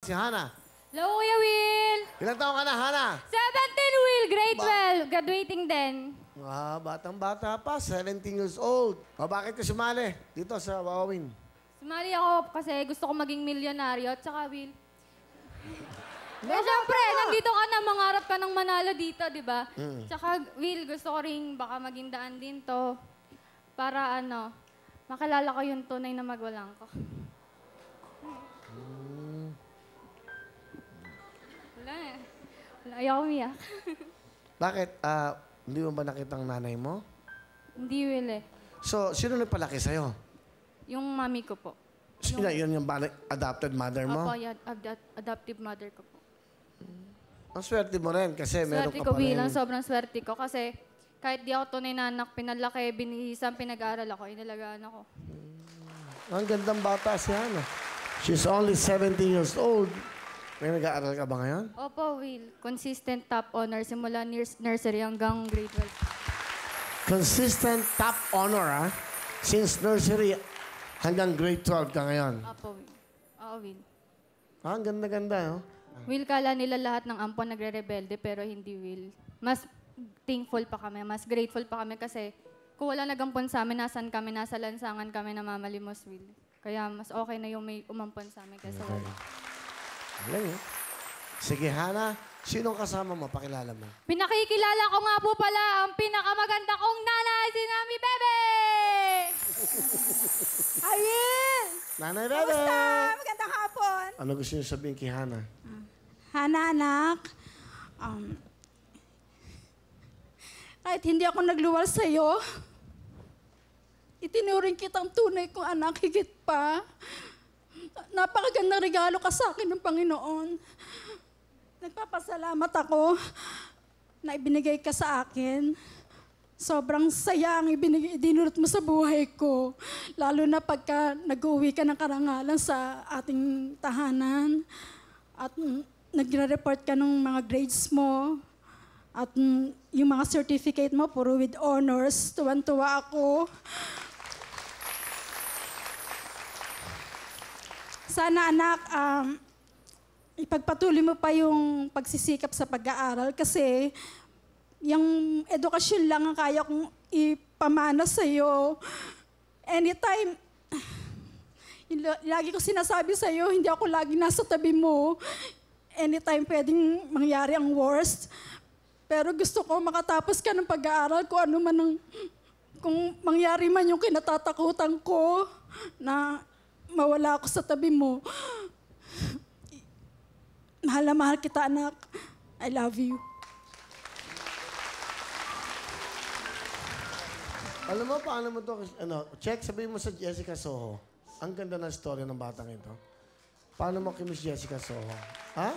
si Hana. Hello, Kuya Will! Ilang taon ka na, Hana? 17, Will! Grade 12. Graduating din. Batang-bata pa, 17 years old. Bakit ka sumali dito sa Wawawin? Sumali ako kasi gusto ko maging milyonaryo at saka, Will. Siyempre, nandito ka na, mangarap ka ng manalo dito, di ba? Tsaka, Will, gusto ko rin baka maging daan din to para makilala ko yung tunay na magulang ko. Wala eh. Ayaw umiyak. Bakit? Hindi mo ba nakita ang nanay mo? Hindi, Will eh. So, sino nagpalaki sa'yo? Yung mami ko po. Sino yun yung adopted mother mo? Opo, adoptive mother ko po. Ang swerte mo rin kasi meron Swerte ka ko, pa rin. Will. Ang sobrang swerte ko kasi kahit di ako tunay na anak, pinalaki, binihisan, pinag-aaral ako, inalagaan ako. Ang gandang bata si Hana. She's only 17 years old. May nag-aaral ka ba ngayon? Opo, Will. Consistent top honor simula nursery hanggang grade 12. Consistent top honor, ha? Since nursery hanggang grade 12 ka ngayon. Opo, Will. Oo, Will. Ang ganda-ganda, no? Will, kala nila lahat ng ampon nagre-rebelde, pero hindi, Will. Mas thankful pa kami, mas grateful pa kami kasi kung wala nagampon sa amin, nasan kami, nasa lansangan kami na mamalimos, Will. Kaya mas okay na yung may umampon sa amin kaysa wala. Galing, eh. Sige, Hana. Sinong kasama mo? Pakilala mo. Pinakikilala ko nga po pala ang pinakamaganda kong nanay, si Nami Bebe! Ariel! Nanay Bebe! Kamusta? Magandang hapon. Ano gusto niyo sabihin kay Hana? Hana, anak. Kahit hindi ako nagluwal sa'yo, itinuring kitang tunay kong anak, higit pa. Napakagandang regalo ka sa akin ng Panginoon. Nagpapasalamat ako na ibinigay ka sa akin. Sobrang saya ang idinulot mo sa buhay ko. Lalo na pagka nag-uwi ka ng karangalan sa ating tahanan. At nagre-report ka ng mga grades mo. At yung mga certificate mo, puro with honors. Tuwan-tuwa ako. Sana anak, ipagpatuloy mo pa yung pagsisikap sa pag-aaral kasi yung edukasyon lang ang kaya kong ipamana sa'yo. Anytime, lagi ko sinasabi sa'yo, hindi ako lagi nasa tabi mo. Anytime pwedeng mangyari ang worst. Pero gusto ko makatapos ka ng pag-aaral kung ano man ang, kung mangyari man yung kinatatakutan ko na mawala ako sa tabi mo. Mahal na mahal kita, anak. I love you. Alam mo, paano mo to? Check, sabihin mo sa Jessica Soho. Ang ganda ng story ng batang ito. Paano mo kay Miss Jessica Soho? Ha?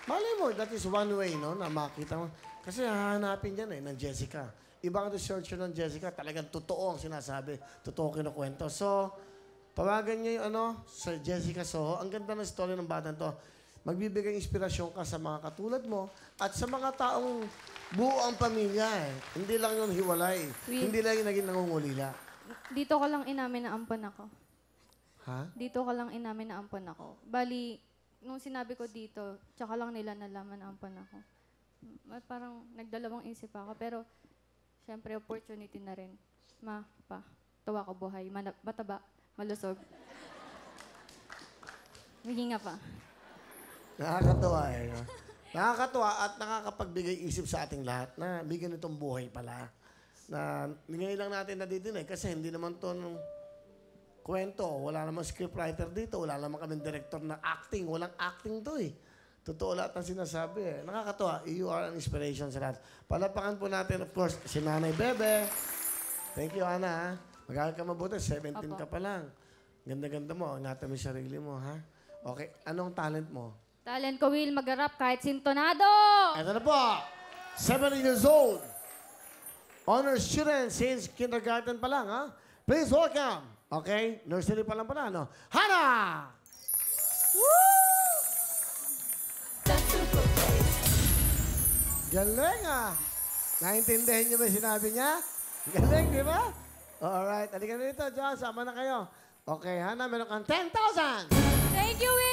Malay mo, that is one way, no? Na makita mo. Kasi hahanapin yan ng Jessica. Ibang researcher ng Jessica, talagang totoo ang sinasabi. Totoo kinukwento. So, tawagan niyo yung sa Jessica Soho. Ang ganda ng story ng batang to. Magbibigay inspirasyon ka sa mga katulad mo at sa mga taong buo ang pamilya. Hindi lang yung hiwalay. Hindi lang yung naging nangungulila. Dito ko lang inamin na ampon ako. Ha? Dito ko lang inamin na ampon ako. Bali, nung sinabi ko dito, tsaka lang nila nalaman na ampon ako. Parang nagdalawang isip ako. Pero, syempre, opportunity na rin. Tawa ko buhay. Mataba. Malusog. Mahinga pa. Nakakatuwa eh. No? Nakakatuwa at nakakapagbigay isip sa ating lahat na bigyan itong buhay pala. Na ngayon lang natin nadidinig kasi hindi naman to ng kwento. Wala naman scriptwriter dito. Wala naman kaming director na acting. Walang acting to eh. Totoo lahat ng sinasabi eh. Nakakatuwa. You are an inspiration sa lahat. Palapakan po natin, of course, si Nanay Bebe. Thank you, Ana. Mag-aaral ka mabuti. 17 ka pa lang. Ganda-ganda mo. Ingatan mo yung sarili mo, ha? Okay. Anong talent mo? Talent ko, Will, mag-rap kahit sintonado! Ito na po. 7 years old. Honor student since kindergarten pa lang, ha? Please welcome. Okay? Nursery pa lang pala, no? Hana! Woo! Galing, ah. Naintindihan niyo ba yung sinabi niya? Galing, di ba? Alright. Halika na dito, John. Sama na kayo. Okay, Hana, meron kang 10,000! Thank you, Will!